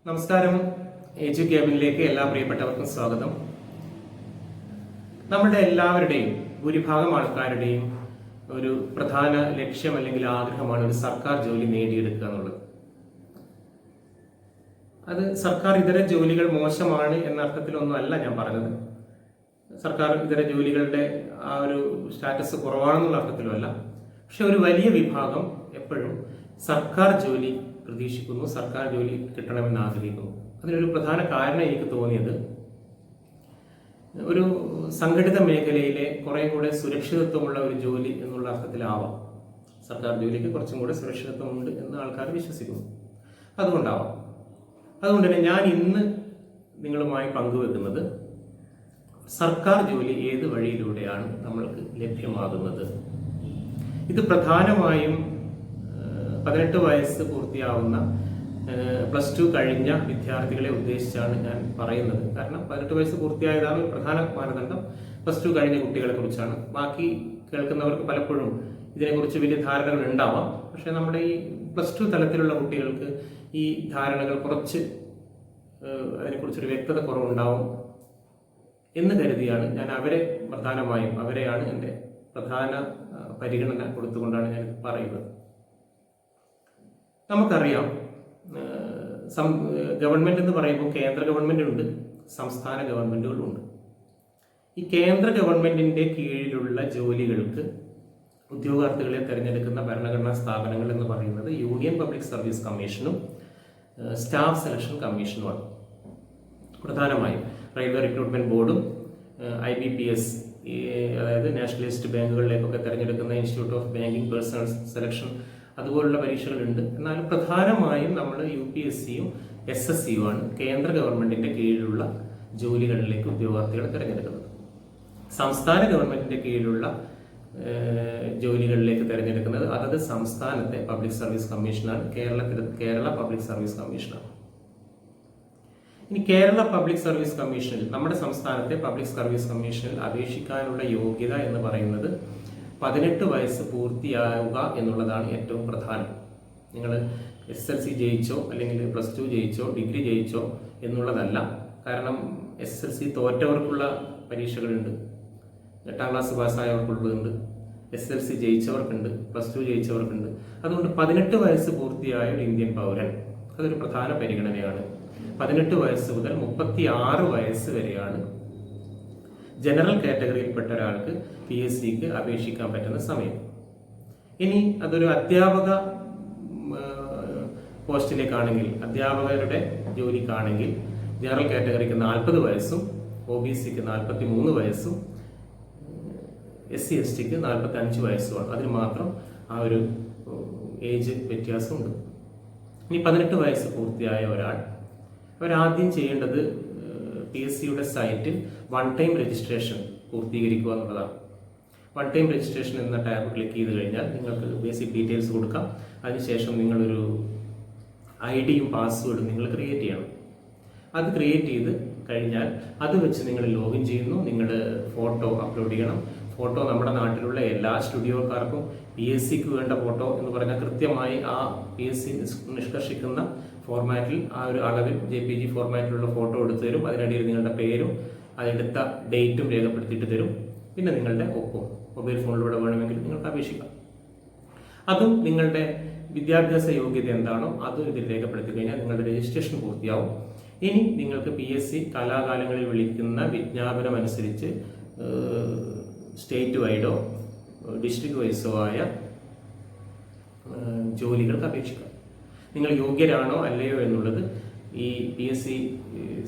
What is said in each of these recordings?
നമസ്കാരം. എജു ക്യാബിനിലേക്ക് എല്ലാ പ്രിയപ്പെട്ടവർക്കും സ്വാഗതം. നമ്മുടെ എല്ലാവരുടെയും ഭൂരിഭാഗം ആൾക്കാരുടെയും ഒരു പ്രധാന ലക്ഷ്യം അല്ലെങ്കിൽ ആഗ്രഹമാണ് ഒരു സർക്കാർ ജോലി നേടിയെടുക്കുക എന്നുള്ളത്. അത് സർക്കാർ ഇതര ജോലികൾ മോശമാണ് എന്ന അർത്ഥത്തിലൊന്നും അല്ല ഞാൻ പറഞ്ഞത്. സർക്കാർ ഇതര ജോലികളുടെ ആ ഒരു സ്റ്റാറ്റസ് കുറവാണെന്നുള്ള അർത്ഥത്തിലുമല്ല. പക്ഷെ ഒരു വലിയ വിഭാഗം എപ്പോഴും സർക്കാർ ജോലി പ്രതീക്ഷിക്കുന്നു, സർക്കാർ ജോലി കിട്ടണമെന്ന് ആഗ്രഹിക്കുന്നു. അതിനൊരു പ്രധാന കാരണം എനിക്ക് തോന്നിയത് ഒരു സംഘടിത മേഖലയിലെ കുറെ കൂടെ സുരക്ഷിതത്വമുള്ള ഒരു ജോലി എന്നുള്ള അർത്ഥത്തിലാവാം. സർക്കാർ ജോലിക്ക് കുറച്ചും കൂടെ സുരക്ഷിതത്വമുണ്ട് എന്ന് ആൾക്കാർ വിശ്വസിക്കുന്നു. അതുകൊണ്ടാവാം. അതുകൊണ്ട് തന്നെ ഞാൻ ഇന്ന് നിങ്ങളുമായി പങ്കുവെക്കുന്നത് സർക്കാർ ജോലി ഏത് വഴിയിലൂടെയാണ് നമ്മൾക്ക് ലഭ്യമാകുന്നത്. ഇത് പ്രധാനമായും 18 വയസ്സ് പൂർത്തിയാവുന്ന +2 കഴിഞ്ഞ വിദ്യാർത്ഥികളെ ഉദ്ദേശിച്ചാണ് ഞാൻ പറയുന്നത്. കാരണം 18 വയസ്സ് പൂർത്തിയായതാണ് ഒരു പ്രധാന മാനദണ്ഡം. +2 കഴിഞ്ഞ കുട്ടികളെ കുറിച്ചാണ്. ബാക്കി കേൾക്കുന്നവർക്ക് പലപ്പോഴും ഇതിനെക്കുറിച്ച് വലിയ ധാരണകൾ ഉണ്ടാവാം. പക്ഷെ നമ്മുടെ ഈ +2 തലത്തിലുള്ള കുട്ടികൾക്ക് ഈ ധാരണകൾ കുറച്ച് അതിനെക്കുറിച്ചൊരു വ്യക്തത കുറവുണ്ടാവും എന്ന് കരുതിയാണ് ഞാൻ അവരെയാണ് എൻ്റെ പ്രധാന പരിഗണന കൊടുത്തുകൊണ്ടാണ് ഞാൻ പറയുന്നത്. നമുക്കറിയാം, ഗവൺമെന്റ് എന്ന് പറയുമ്പോൾ കേന്ദ്ര ഗവൺമെന്റ് ഉണ്ട്, സംസ്ഥാന ഗവൺമെന്റുകളുണ്ട്. ഈ കേന്ദ്ര ഗവൺമെന്റിന്റെ കീഴിലുള്ള ജോലികൾക്ക് ഉദ്യോഗാർത്ഥികളെ തിരഞ്ഞെടുക്കുന്ന ഭരണഘടനാ സ്ഥാപനങ്ങൾ എന്ന് പറയുന്നത് യൂണിയൻ പബ്ലിക് സർവീസ് കമ്മീഷനും സ്റ്റാഫ് സെലക്ഷൻ കമ്മീഷനുമാണ്. പ്രധാനമായും റെയിൽവേ റിക്രൂട്ട്മെന്റ് ബോർഡും IBPS, അതായത് നാഷണലിസ്റ്റ് ബാങ്കുകളിലേക്കൊക്കെ തിരഞ്ഞെടുക്കുന്ന institute of banking personal selection, അതുപോലുള്ള പരീക്ഷകളുണ്ട്. എന്നാലും പ്രധാനമായും നമ്മൾ UPSCയും SSCയും ആണ് കേന്ദ്ര ഗവൺമെന്റിന്റെ കീഴിലുള്ള ജോലികളിലേക്ക് ഉദ്യോഗാർത്ഥികളെ തിരഞ്ഞെടുക്കുന്നത്. സംസ്ഥാന ഗവൺമെന്റിന്റെ കീഴിലുള്ള ജോലികളിലേക്ക് തിരഞ്ഞെടുക്കുന്നത് അതത് സംസ്ഥാനത്തെ പബ്ലിക് സർവീസ് കമ്മീഷനാണ്. കേരള പബ്ലിക് സർവീസ് കമ്മീഷനാണ്. ഇനി കേരള പബ്ലിക് സർവീസ് കമ്മീഷനിൽ, നമ്മുടെ സംസ്ഥാനത്തെ പബ്ലിക് സർവീസ് കമ്മീഷനിൽ അപേക്ഷിക്കാനുള്ള യോഗ്യത എന്ന് പറയുന്നത് 18 വയസ്സ് പൂർത്തിയാവുക എന്നുള്ളതാണ് ഏറ്റവും പ്രധാനം. നിങ്ങൾ SSLC ജയിച്ചോ അല്ലെങ്കിൽ +2 ജയിച്ചോ ഡിഗ്രി ജയിച്ചോ എന്നുള്ളതല്ല. കാരണം SSLC തോറ്റവർക്കുള്ള പരീക്ഷകളുണ്ട്, 8ാം ക്ലാസ് പാസ്സായവർക്കുള്ളതുണ്ട്, SSLC ജയിച്ചവർക്കുണ്ട്, +2 ജയിച്ചവർക്കുണ്ട്. അതുകൊണ്ട് 18 വയസ്സ് പൂർത്തിയായ ഒരു ഇന്ത്യൻ പൗരൻ അതൊരു പ്രധാന പരിഗണനയാണ്. 18 വയസ്സ് മുതൽ 36 വയസ്സ് വരെയാണ് ജനറൽ കാറ്റഗറിയിൽപ്പെട്ട ഒരാൾക്ക് PSCക്ക് അപേക്ഷിക്കാൻ പറ്റുന്ന സമയം. ഇനി അതൊരു അധ്യാപക പോസ്റ്റിലേക്കാണെങ്കിൽ, അധ്യാപകരുടെ ജോലിക്കാണെങ്കിൽ ജനറൽ കാറ്റഗറിക്ക് 40 വയസ്സും OBCക്ക് 43 വയസ്സും SC/STക്ക് 45 വയസ്സുമാണ്. അതിന് മാത്രം ആ ഒരു ഏജ് വ്യത്യാസമുണ്ട്. ഇനി 18 വയസ്സ് പൂർത്തിയായ ഒരാൾ അവരാദ്യം ചെയ്യേണ്ടത് PSCയുടെ സൈറ്റിൽ 1 ടൈം രജിസ്ട്രേഷൻ പൂർത്തീകരിക്കുക എന്നുള്ളതാണ്. 1 ടൈം രജിസ്ട്രേഷൻ എന്ന ടാബ് ക്ലിക്ക് ചെയ്ത് കഴിഞ്ഞാൽ നിങ്ങൾക്ക് ബേസിക് ഡീറ്റെയിൽസ് കൊടുക്കാം. അതിനുശേഷം നിങ്ങളൊരു ID-യും പാസ്വേഡും നിങ്ങൾ ക്രിയേറ്റ് ചെയ്യണം. അത് ക്രിയേറ്റ് ചെയ്ത് കഴിഞ്ഞാൽ അത് വെച്ച് നിങ്ങൾ ലോഗിൻ ചെയ്യുന്നു. നിങ്ങൾ ഫോട്ടോ അപ്ലോഡ് ചെയ്യണം. ഫോട്ടോ നമ്മുടെ നാട്ടിലുള്ള എല്ലാ സ്റ്റുഡിയോക്കാർക്കും PSCക്ക് വേണ്ട ഫോട്ടോ എന്ന് പറഞ്ഞാൽ കൃത്യമായി ആ PSC നിഷ്കർഷിക്കുന്ന ഫോർമാറ്റിൽ, ആ ഒരു അളവിൽ JPG ഫോർമാറ്റിലുള്ള ഫോട്ടോ എടുത്തു തരും. അതിനിടയിൽ നിങ്ങളുടെ പേരും അതെടുത്ത ഡേറ്റും രേഖപ്പെടുത്തിയിട്ട് തരും. പിന്നെ നിങ്ങളുടെ ഒപ്പം മൊബൈൽ ഫോണിലൂടെ വേണമെങ്കിൽ നിങ്ങൾക്ക് അപേക്ഷിക്കാം. അതും നിങ്ങളുടെ വിദ്യാഭ്യാസ യോഗ്യത എന്താണോ അതും ഇതിൽ രേഖപ്പെടുത്തി കഴിഞ്ഞാൽ നിങ്ങളുടെ രജിസ്ട്രേഷൻ പൂർത്തിയാവും. ഇനി നിങ്ങൾക്ക് PSC കാലാകാലങ്ങളിൽ വിളിക്കുന്ന വിജ്ഞാപനം അനുസരിച്ച് സ്റ്റേറ്റ് വൈഡോ ഡിസ്ട്രിക്ട് വൈസോ ആയ ജോലികൾക്ക് അപേക്ഷിക്കാം. നിങ്ങൾ യോഗ്യരാണോ അല്ലയോ എന്നുള്ളത് ഈ PSC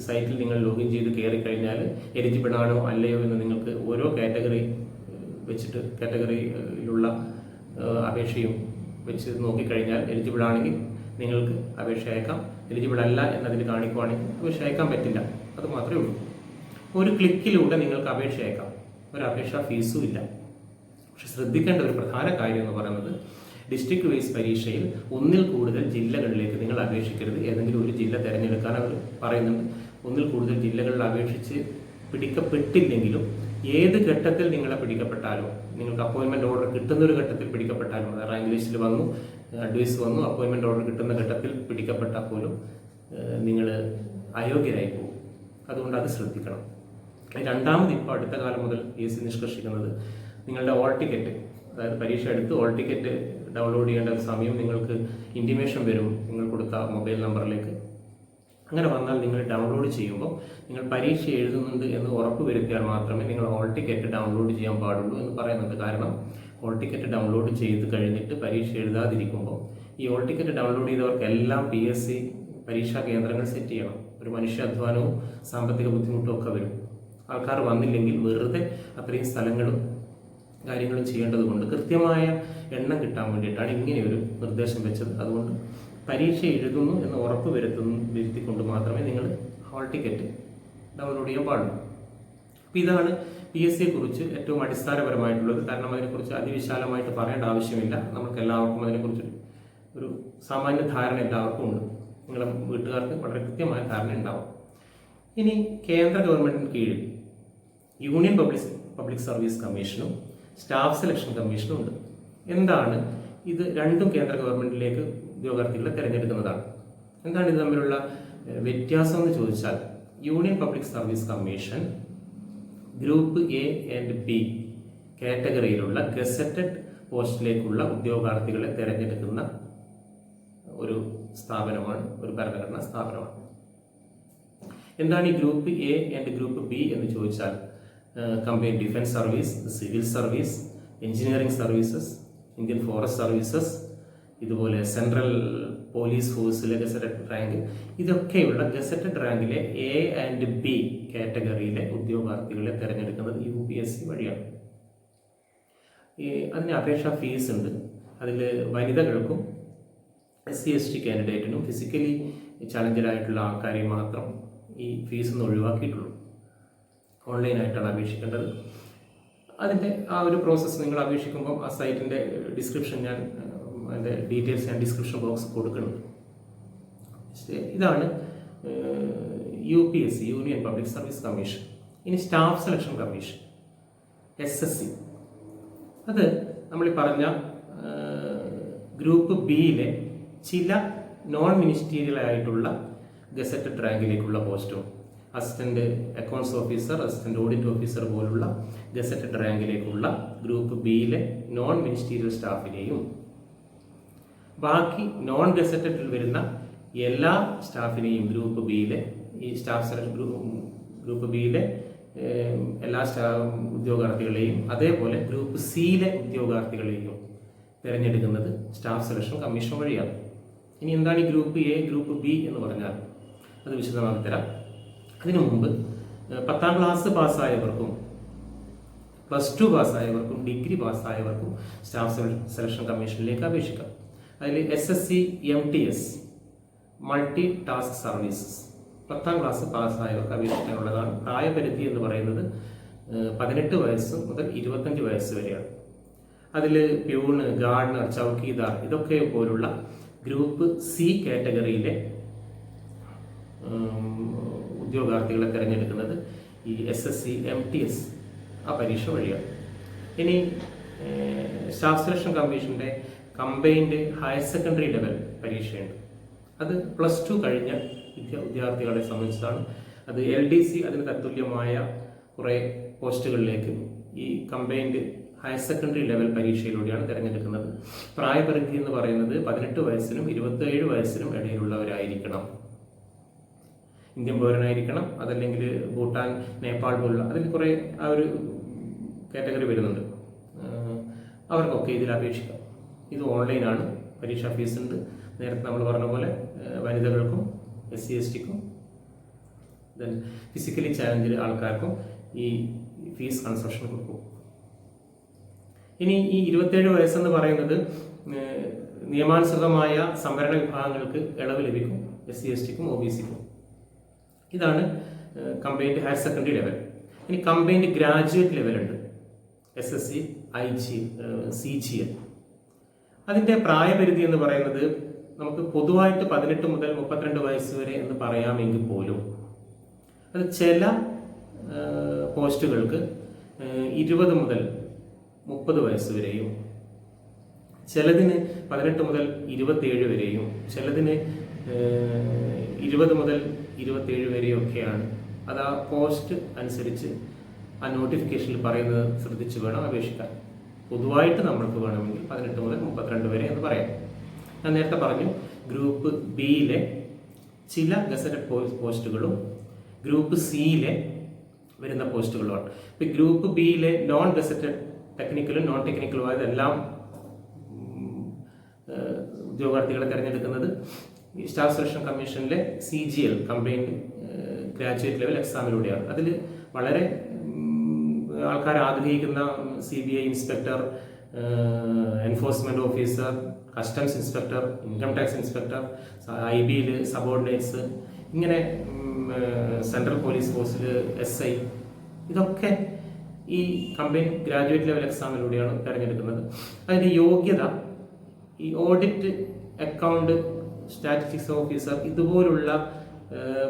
സൈറ്റിൽ നിങ്ങൾ ലോഗിൻ ചെയ്ത് കയറി കഴിഞ്ഞാൽ എലിജിബിൾ ആണോ അല്ലയോ എന്ന് നിങ്ങൾക്ക് ഓരോ കാറ്റഗറി വെച്ചിട്ട്, കാറ്റഗറിയിലുള്ള അപേക്ഷയും വെച്ച് നോക്കിക്കഴിഞ്ഞാൽ എലിജിബിൾ ആണെങ്കിൽ നിങ്ങൾക്ക് അപേക്ഷ അയക്കാം. എലിജിബിൾ അല്ല എന്നതിൽ കാണിക്കുവാണെങ്കിൽ അപേക്ഷ അയക്കാൻ പറ്റില്ല. അത് മാത്രമേ ഉള്ളൂ. ഒരു ക്ലിക്കിലൂടെ നിങ്ങൾക്ക് അപേക്ഷ അയക്കാം. ഒരു അപേക്ഷാ ഫീസും ഇല്ല. പക്ഷെ ശ്രദ്ധിക്കേണ്ട ഒരു പ്രധാന കാര്യം എന്ന് പറയുന്നത് ഡിസ്ട്രിക്ട് വൈസ് പരീക്ഷയിൽ 1-ൽ കൂടുതൽ ജില്ലകളിലേക്ക് നിങ്ങൾ അപേക്ഷിക്കരുത്. ഏതെങ്കിലും ഒരു ജില്ല തിരഞ്ഞെടുക്കാൻ അവർ പറയുന്നുണ്ട്. 1-ൽ കൂടുതൽ ജില്ലകളിൽ അപേക്ഷിച്ച് പിടിക്കപ്പെട്ടില്ലെങ്കിലും ഏത് ഘട്ടത്തിൽ നിങ്ങളെ പിടിക്കപ്പെട്ടാലും, നിങ്ങൾക്ക് അപ്പോയിൻമെന്റ് ഓർഡർ കിട്ടുന്ന ഒരു ഘട്ടത്തിൽ പിടിക്കപ്പെട്ടാലും, റാങ്ക് ലിസ്റ്റിൽ വന്നു, അഡ്വൈസ് വന്നു, അപ്പോയിൻമെന്റ് ഓർഡർ കിട്ടുന്ന ഘട്ടത്തിൽ പിടിക്കപ്പെട്ടാൽ പോലും നിങ്ങൾ അയോഗ്യരായി പോകും. അതുകൊണ്ട് അത് ശ്രദ്ധിക്കണം. രണ്ടാമത് ഇപ്പോൾ അടുത്ത കാലം മുതൽ PSC നിഷ്കർഷിക്കുന്നത് നിങ്ങളുടെ ഓൾ ടിക്കറ്റ്, അതായത് പരീക്ഷ എടുത്ത് ഓൾ ടിക്കറ്റ് ഡൗൺലോഡ് ചെയ്യേണ്ട ഒരു സമയം നിങ്ങൾക്ക് ഇൻറ്റിമേഷൻ വരും നിങ്ങൾ കൊടുത്ത മൊബൈൽ നമ്പറിലേക്ക്. അങ്ങനെ വന്നാൽ നിങ്ങൾ ഡൗൺലോഡ് ചെയ്യുമ്പോൾ നിങ്ങൾ പരീക്ഷ എഴുതുന്നുണ്ട് എന്ന് ഉറപ്പ് വരുത്തിയാൽ മാത്രമേ നിങ്ങൾ ഹോൾ ടിക്കറ്റ് ഡൗൺലോഡ് ചെയ്യാൻ പാടുള്ളൂ എന്ന് പറയുന്നുണ്ട്. കാരണം ഹോൾ ടിക്കറ്റ് ഡൗൺലോഡ് ചെയ്ത് കഴിഞ്ഞിട്ട് പരീക്ഷ എഴുതാതിരിക്കുമ്പോൾ ഈ ഹോൾ ടിക്കറ്റ് ഡൗൺലോഡ് ചെയ്തവർക്കെല്ലാം PSC പരീക്ഷാ കേന്ദ്രങ്ങൾ സെറ്റ് ചെയ്യണം. ഒരു മനുഷ്യാധ്വാനവും സാമ്പത്തിക ബുദ്ധിമുട്ടും ഒക്കെ വരും. ആൾക്കാർ വന്നില്ലെങ്കിൽ വെറുതെ അത്രയും സ്ഥലങ്ങളും കാര്യങ്ങളും ചെയ്യേണ്ടത് കൊണ്ട് കൃത്യമായ എണ്ണം കിട്ടാൻ വേണ്ടിയിട്ടാണ് ഇങ്ങനെയൊരു നിർദ്ദേശം വെച്ചത്. അതുകൊണ്ട് പരീക്ഷ എഴുതുന്നു എന്ന് ഉറപ്പ് വരുത്തിക്കൊണ്ട് മാത്രമേ നിങ്ങൾ ഹോൾ ടിക്കറ്റ് ഡൗൺലോഡ് ചെയ്യാൻ പാടുള്ളൂ. അപ്പോൾ ഇതാണ് PSCയെ കുറിച്ച് ഏറ്റവും അടിസ്ഥാനപരമായിട്ടുള്ളത്. കാരണം അതിനെക്കുറിച്ച് അതിവിശാലമായിട്ട് പറയേണ്ട ആവശ്യമില്ല. നമുക്ക് എല്ലാവർക്കും അതിനെക്കുറിച്ച് ഒരു സാമാന്യ ധാരണ എല്ലാവർക്കും ഉണ്ട്. നിങ്ങളുടെ വീട്ടുകാർക്ക് വളരെ കൃത്യമായ ധാരണ ഉണ്ടാവും. ഇനി കേന്ദ്ര ഗവൺമെൻറ്റിന് കീഴിൽ യൂണിയൻ പബ്ലിക് സർവീസ് കമ്മീഷനും സ്റ്റാഫ് സെലക്ഷൻ കമ്മീഷനും ഉണ്ട്. എന്താണ് ഇത്? രണ്ടും കേന്ദ്ര ഗവൺമെൻറ്റിലേക്ക് ഉദ്യോഗാർത്ഥികളെ തിരഞ്ഞെടുക്കുന്നതാണ്. എന്താണ് ഇത് തമ്മിലുള്ള വ്യത്യാസം എന്ന് ചോദിച്ചാൽ, union public service commission group A and B കാറ്റഗറിയിലുള്ള ഗസറ്റഡ് പോസ്റ്റിലേക്കുള്ള ഉദ്യോഗാർത്ഥികളെ തിരഞ്ഞെടുക്കുന്ന ഒരു സ്ഥാപനമാണ്, ഒരു ഭരണഘടനാ സ്ഥാപനമാണ്. എന്താണ് ഈ group A and group B എന്ന് ചോദിച്ചാൽ, combined defence service, civil service, engineering services, Indian forest services, ഇതുപോലെ സെൻട്രൽ പോലീസ് ഫോഴ്സിലെ ഗസറ്റഡ് റാങ്ക്, ഇതൊക്കെയുള്ള ഗസറ്റഡ് റാങ്കിലെ A ആൻഡ് B കാറ്റഗറിയിലെ ഉദ്യോഗാർത്ഥികളെ തിരഞ്ഞെടുക്കുന്നത് UPSC വഴിയാണ്. അതിന് അപേക്ഷാ ഫീസ് ഉണ്ട്. അതിൽ വനിതകൾക്കും SC/ST കാൻഡിഡേറ്റിനും ഫിസിക്കലി ചാലഞ്ചറായിട്ടുള്ള ആൾക്കാരെ മാത്രം ഈ ഫീസ് ഒന്ന് ഒഴിവാക്കിയിട്ടുള്ളൂ. ഓൺലൈനായിട്ടാണ് അപേക്ഷിക്കേണ്ടത്. അതിൻ്റെ ആ ഒരു പ്രോസസ്സ് നിങ്ങൾ അപേക്ഷിക്കുമ്പോൾ ആ സൈറ്റിൻ്റെ ഡിസ്ക്രിപ്ഷൻ അതിൻ്റെ ഡീറ്റെയിൽസ് ഞാൻ ഡിസ്ക്രിപ്ഷൻ ബോക്സ് കൊടുക്കുന്നുണ്ട്. ഇതാണ് UPSC, union public service commission. ഇനി സ്റ്റാഫ് സെലക്ഷൻ കമ്മീഷൻ, SSC. അത് നമ്മൾ പറഞ്ഞ ഗ്രൂപ്പ് Bയിലെ ചില നോൺ മിനിസ്റ്റീരിയൽ ആയിട്ടുള്ള ഗസറ്റഡ് റാങ്കിലേക്കുള്ള പോസ്റ്റും, assistant accounts officer, assistant audit officer പോലുള്ള ഗസറ്റഡ് റാങ്കിലേക്കുള്ള ഗ്രൂപ്പ് Bയിലെ നോൺ മിനിസ്റ്റീരിയൽ സ്റ്റാഫിനെയും ബാക്കി നോൺ ഗസറ്റഡിൽ വരുന്ന എല്ലാ സ്റ്റാഫിനെയും ഗ്രൂപ്പ് Bയിലെ ഈ സ്റ്റാഫ് സെലക്ഷൻ ഗ്രൂപ്പ് Bയിലെ എല്ലാ ഉദ്യോഗാർത്ഥികളെയും അതേപോലെ ഗ്രൂപ്പ് Cയിലെ ഉദ്യോഗാർത്ഥികളെയും തിരഞ്ഞെടുക്കുന്നത് സ്റ്റാഫ് സെലക്ഷൻ കമ്മീഷൻ വഴിയാണ്. ഇനി എന്താണ് ഈ ഗ്രൂപ്പ് A, ഗ്രൂപ്പ് B എന്ന് പറഞ്ഞാൽ അത് വിശദമാക്കി തരാം. അതിനു മുമ്പ് 10ാം ക്ലാസ് പാസ്സായവർക്കും +2 പാസ്സായവർക്കും ഡിഗ്രി പാസ്സായവർക്കും സ്റ്റാഫ് സെലക്ഷൻ കമ്മീഷനിലേക്ക് അപേക്ഷിക്കാം. അതിൽ SSC MTS multi task services 10ാം ക്ലാസ് പാസ്സായവർക്ക് അപേക്ഷിക്കാനുള്ളതാണ്. പ്രായപരിധി എന്ന് പറയുന്നത് 18 വയസ്സ് മുതൽ 25 വയസ്സ് വരെയാണ്. അതിൽ പ്യൂണ്, ഗാർഡനർ, ചൗക്കീദാർ ഇതൊക്കെ പോലുള്ള ഗ്രൂപ്പ് C കാറ്റഗറിയിലെ ഉദ്യോഗാർത്ഥികളെ തിരഞ്ഞെടുക്കുന്നത് ഈ SSC MTS ആ പരീക്ഷ വഴിയാണ്. ഇനി സ്റ്റാഫ് സെലക്ഷൻ കമ്മീഷൻ്റെ കമ്പൈൻഡ് ഹയർ സെക്കൻഡറി ലെവൽ പരീക്ഷയുണ്ട്. അത് +2 കഴിഞ്ഞ വിദ്യാർത്ഥികളെ സംബന്ധിച്ചാണ്. അത് LDC അതിന് തത്തുല്യമായ കുറേ പോസ്റ്റുകളിലേക്ക് ഈ കമ്പൈൻഡ് ഹയർ സെക്കൻഡറി ലെവൽ പരീക്ഷയിലൂടെയാണ് തിരഞ്ഞെടുക്കുന്നത്. പ്രായപരിധി എന്ന് പറയുന്നത് 18 വയസ്സിനും 27 വയസ്സിനും ഇടയിലുള്ളവരായിരിക്കണം. ഇന്ത്യൻ പൗരനായിരിക്കണം, അതല്ലെങ്കിൽ ഭൂട്ടാൻ, നേപ്പാൾ പോലുള്ള അതിൽ കുറേ ആ ഒരു കാറ്റഗറി വരുന്നുണ്ട്. അവർക്കൊക്കെ ഇതിൽ അപേക്ഷിക്കാം. ഇത് ഓൺലൈനാണ്, പരീക്ഷാ ഫീസ് ഉണ്ട്. നേരത്തെ നമ്മൾ പറഞ്ഞ പോലെ വനിതകൾക്കും SC/STക്കും ഫിസിക്കലി ചാലഞ്ച് ആൾക്കാർക്കും ഈ ഫീസ് കൺസെഷൻ കൊടുക്കും. ഇനി ഈ 27 വയസ്സെന്ന് പറയുന്നത് നിയമാനുസൃതമായ സംവരണ വിഭാഗങ്ങൾക്ക് ഇളവ് ലഭിക്കും, SC/STക്കും OBCക്കും. ഇതാണ് കമ്പൈൻഡ് ഹയർ സെക്കൻഡറി ലെവൽ. ഇനി കമ്പൈൻഡ് ഗ്രാജുവേറ്റ് ലെവൽ ഉണ്ട്, SSC, CGL. അതിൻ്റെ പ്രായപരിധി എന്ന് പറയുന്നത് നമുക്ക് പൊതുവായിട്ട് 18 മുതൽ 32 വയസ്സ് വരെ എന്ന് പറയാമെങ്കിൽ പോലും അത് ചില പോസ്റ്റുകൾക്ക് 20 മുതൽ 30 വയസ്സ് വരെയും, ചിലതിന് 18 മുതൽ 27 വരെയും, ചിലതിന് 20 മുതൽ 27 വരെയൊക്കെയാണ്. അത് ആ പോസ്റ്റ് അനുസരിച്ച് ആ നോട്ടിഫിക്കേഷനിൽ പറയുന്നത് ശ്രദ്ധിച്ച് വേണം അപേക്ഷിക്കാൻ. പൊതുവായിട്ട് നമ്മൾക്ക് വേണമെങ്കിൽ 18 മുതൽ 32 വരെ എന്ന് പറയാം. ഞാൻ നേരത്തെ പറഞ്ഞു ഗ്രൂപ്പ് ബിയിലെ ചില ഗസറ്റഡ് പോസ്റ്റുകളും ഗ്രൂപ്പ് സിയിലെ വരുന്ന പോസ്റ്റുകളുമാണ്. ഇപ്പം ഗ്രൂപ്പ് ബിയിലെ നോൺ ഗസറ്റഡ് ടെക്നിക്കലും നോൺ ടെക്നിക്കലും ആയതെല്ലാം ഉദ്യോഗാർത്ഥികളെ തിരഞ്ഞെടുക്കുന്നത് സ്റ്റാഫ് സെലക്ഷൻ കമ്മീഷനിലെ CGL കമ്പൈൻഡ് ഗ്രാജുവേറ്റ് ലെവൽ എക്സാമിലൂടെയാണ്. അതിൽ വളരെ ആൾക്കാർ ആഗ്രഹിക്കുന്ന CBI inspector, enforcement officer, customs inspector, income tax inspector, IBയിൽ സബോർഡിനേറ്റ്സ്, ഇങ്ങനെ സെൻട്രൽ പോലീസ് ഫോഴ്സിൽ SI, ഇതൊക്കെ ഈ കമ്പൈൻ ഗ്രാജുവേറ്റ് ലെവൽ എക്സാമിലൂടെയാണ് തിരഞ്ഞെടുക്കുന്നത്. അതിൻ്റെ യോഗ്യത ഈ ഓഡിറ്റ്, അക്കൗണ്ട്, സ്റ്റാറ്റിസ്റ്റിക്സ് ഓഫീസർ ഇതുപോലുള്ള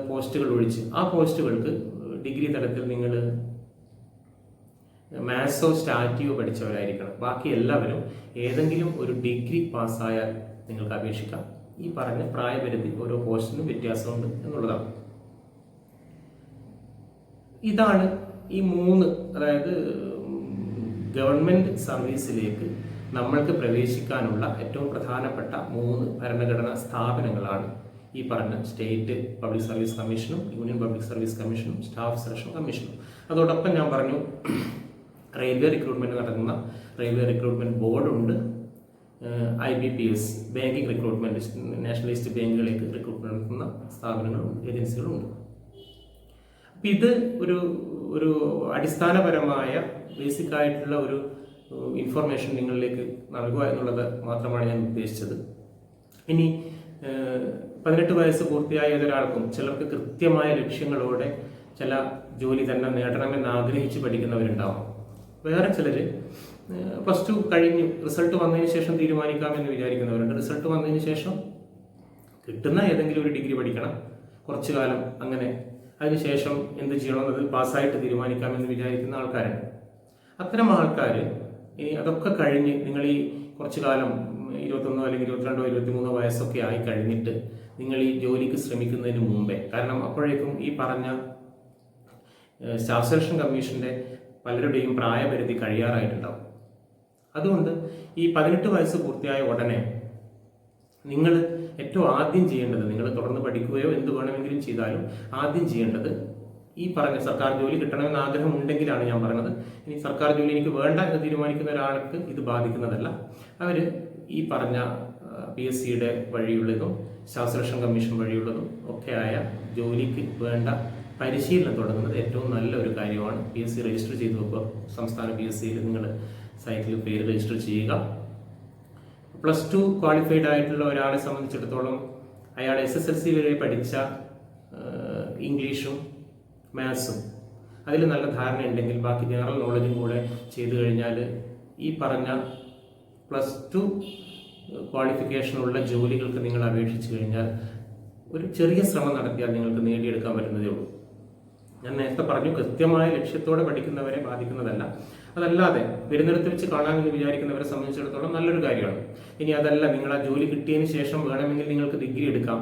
പോസ്റ്റുകൾ ഒഴിച്ച് ആ പോസ്റ്റുകൾക്ക് ഡിഗ്രി തലത്തിൽ നിങ്ങൾ മാത്സോ സ്റ്റാറ്റിയോ പഠിച്ചവരായിരിക്കണം. ബാക്കി എല്ലാവരും ഏതെങ്കിലും ഒരു ഡിഗ്രി പാസ്സായാൽ നിങ്ങൾക്ക് അപേക്ഷിക്കാം. ഈ പറഞ്ഞ പ്രായപരിധി ഓരോ പോസ്റ്റിനും വ്യത്യാസമുണ്ട് എന്നുള്ളതാണ്. ഇതാണ് ഈ 3, അതായത് ഗവൺമെന്റ് സർവീസിലേക്ക് നമ്മൾക്ക് പ്രവേശിക്കാനുള്ള ഏറ്റവും പ്രധാനപ്പെട്ട 3 ഭരണഘടനാ സ്ഥാപനങ്ങളാണ് ഈ പറഞ്ഞ സ്റ്റേറ്റ് പബ്ലിക് സർവീസ് കമ്മീഷനും യൂണിയൻ പബ്ലിക് സർവീസ് കമ്മീഷനും സ്റ്റാഫ് സെലക്ഷൻ കമ്മീഷനും. അതോടൊപ്പം ഞാൻ പറഞ്ഞു റെയിൽവേ റിക്രൂട്ട്മെന്റ് നടത്തുന്ന റെയിൽവേ റിക്രൂട്ട്മെന്റ് ബോർഡുണ്ട്, IBPS ബാങ്കിങ് റിക്രൂട്ട്മെന്റ്, നാഷണലിസ്റ്റ് ബാങ്കുകളിലേക്ക് റിക്രൂട്ട്മെന്റ് നടത്തുന്ന സ്ഥാപനങ്ങളുണ്ട്, ഏജൻസികളുണ്ട്. അപ്പം ഇത് ഒരു അടിസ്ഥാനപരമായ ബേസിക് ആയിട്ടുള്ള ഒരു ഇൻഫർമേഷൻ നിങ്ങളിലേക്ക് നൽകുക എന്നുള്ളത് മാത്രമാണ് ഞാൻ ഉദ്ദേശിച്ചത്. ഇനി 18 വയസ്സ് പൂർത്തിയായ ഏതൊരാൾക്കും, ചിലർക്ക് കൃത്യമായ ലക്ഷ്യങ്ങളോടെ ചില ജോലി തന്നെ നേടണമെന്ന് ആഗ്രഹിച്ച് പഠിക്കുന്നവരുണ്ടാവാം. വേറെ ചിലർ +2 കഴിഞ്ഞ് റിസൾട്ട് വന്നതിന് ശേഷം തീരുമാനിക്കാമെന്ന് വിചാരിക്കുന്നവരുണ്ട്. റിസൾട്ട് വന്നതിന് ശേഷം കിട്ടുന്ന ഏതെങ്കിലും ഒരു ഡിഗ്രി പഠിക്കണം, കുറച്ചു കാലം അങ്ങനെ, അതിനുശേഷം എന്ത് ചെയ്യണമെന്നത് പാസ്സായിട്ട് തീരുമാനിക്കാമെന്ന് വിചാരിക്കുന്ന ആൾക്കാരുണ്ട്. അത്തരം ആൾക്കാർ ഇനി അതൊക്കെ കഴിഞ്ഞ് നിങ്ങൾ ഈ കുറച്ചു കാലം 21 അല്ലെങ്കിൽ 22 23 വയസ്സൊക്കെ ആയി കഴിഞ്ഞിട്ട് നിങ്ങൾ ഈ ജോലിക്ക് ശ്രമിക്കുന്നതിന് മുമ്പേ, കാരണം അപ്പോഴേക്കും ഈ പറഞ്ഞ സ്റ്റാഫ് സെലക്ഷൻ കമ്മീഷന്റെ പലരുടെയും പ്രായപരിധി കഴിയാറായിട്ടുണ്ടാവും. അതുകൊണ്ട് ഈ 18 വയസ്സ് പൂർത്തിയായ ഉടനെ നിങ്ങൾ ഏറ്റവും ആദ്യം ചെയ്യേണ്ടത്, നിങ്ങൾ തുടർന്ന് പഠിക്കുകയോ എന്ത് വേണമെങ്കിലും ചെയ്താലും ആദ്യം ചെയ്യേണ്ടത് ഈ പറഞ്ഞ സർക്കാർ ജോലി കിട്ടണമെന്ന് ആഗ്രഹം ഉണ്ടെങ്കിലാണ് ഞാൻ പറഞ്ഞത്. ഇനി സർക്കാർ ജോലി എനിക്ക് വേണ്ട എന്ന് തീരുമാനിക്കുന്ന ഒരാൾക്ക് ഇത് ബാധിക്കുന്നതല്ല. അവർ ഈ പറഞ്ഞ PSCയുടെ വഴിയുള്ളതും സ്റ്റാഫ് സെലക്ഷൻ കമ്മീഷൻ വഴിയുള്ളതും ഒക്കെയായ ജോലിക്ക് വേണ്ട പരിശീലനം തുടങ്ങുന്നത് ഏറ്റവും നല്ല ഒരു കാര്യമാണ്. PSC രജിസ്റ്റർ ചെയ്ത് വെക്കുക. സംസ്ഥാന PSCയിൽ നിങ്ങൾ സൈറ്റിൽ പേര് രജിസ്റ്റർ ചെയ്യുക. +2 ക്വാളിഫൈഡ് ആയിട്ടുള്ള ഒരാളെ സംബന്ധിച്ചിടത്തോളം അയാൾ SSLC വരെ പഠിച്ച ഇംഗ്ലീഷും മാത്സും അതിൽ നല്ല ധാരണ ഉണ്ടെങ്കിൽ ബാക്കി ജനറൽ നോളജും കൂടെ ചെയ്തു കഴിഞ്ഞാൽ ഈ പറഞ്ഞ +2 ക്വാളിഫിക്കേഷനുള്ള ജോലികൾക്ക് നിങ്ങൾ അപേക്ഷിച്ച് കഴിഞ്ഞാൽ ഒരു ചെറിയ ശ്രമം നടത്തിയാൽ നിങ്ങൾക്ക് നേടിയെടുക്കാൻ പറ്റുന്നതേ ഉള്ളൂ. ഞാൻ നേരത്തെ പറഞ്ഞു, കൃത്യമായ ലക്ഷ്യത്തോടെ പഠിക്കുന്നവരെ ബാധിക്കുന്നതല്ല. അതല്ലാതെ വരുന്നിടത്ത് വെച്ച് കാണാമെന്ന് വിചാരിക്കുന്നവരെ സംബന്ധിച്ചിടത്തോളം നല്ലൊരു കാര്യമാണ്. ഇനി അതല്ല, നിങ്ങൾ ആ ജോലി കിട്ടിയതിന് ശേഷം വേണമെങ്കിൽ നിങ്ങൾക്ക് ഡിഗ്രി എടുക്കാം,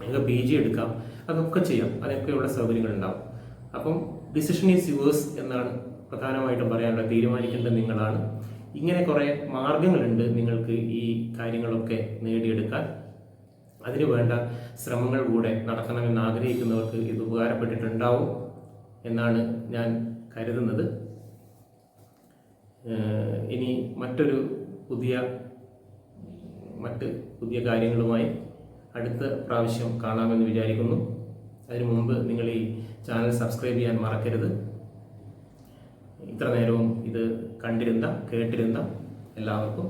നിങ്ങൾക്ക് PG എടുക്കാം, അതൊക്കെ ചെയ്യാം. അതൊക്കെയുള്ള സൗകര്യങ്ങൾ ഉണ്ടാവും. അപ്പം ഡിസിഷൻ ഈസ് യുവേഴ്സ് എന്നാണ് പ്രധാനമായിട്ടും പറയാനുള്ളത്. തീരുമാനിക്കേണ്ടത് നിങ്ങളാണ്. ഇങ്ങനെ കുറേ മാർഗങ്ങളുണ്ട് നിങ്ങൾക്ക് ഈ കാര്യങ്ങളൊക്കെ നേടിയെടുക്കാൻ. അതിനു വേണ്ട ശ്രമങ്ങൾ കൂടെ നടത്തണമെന്ന് ആഗ്രഹിക്കുന്നവർക്ക് ഇത് ഉപകാരപ്പെട്ടിട്ടുണ്ടാവും എന്നാണ് ഞാൻ കരുതുന്നത്. ഇനി മറ്റ് പുതിയ കാര്യങ്ങളുമായി അടുത്ത പ്രാവശ്യം കാണാമെന്ന് വിചാരിക്കുന്നു. അതിനു മുമ്പ് നിങ്ങൾ ഈ ചാനൽ സബ്സ്ക്രൈബ് ചെയ്യാൻ മറക്കരുത്. ഇത്ര നേരവും ഇത് കേട്ടിരുന്ന എല്ലാവർക്കും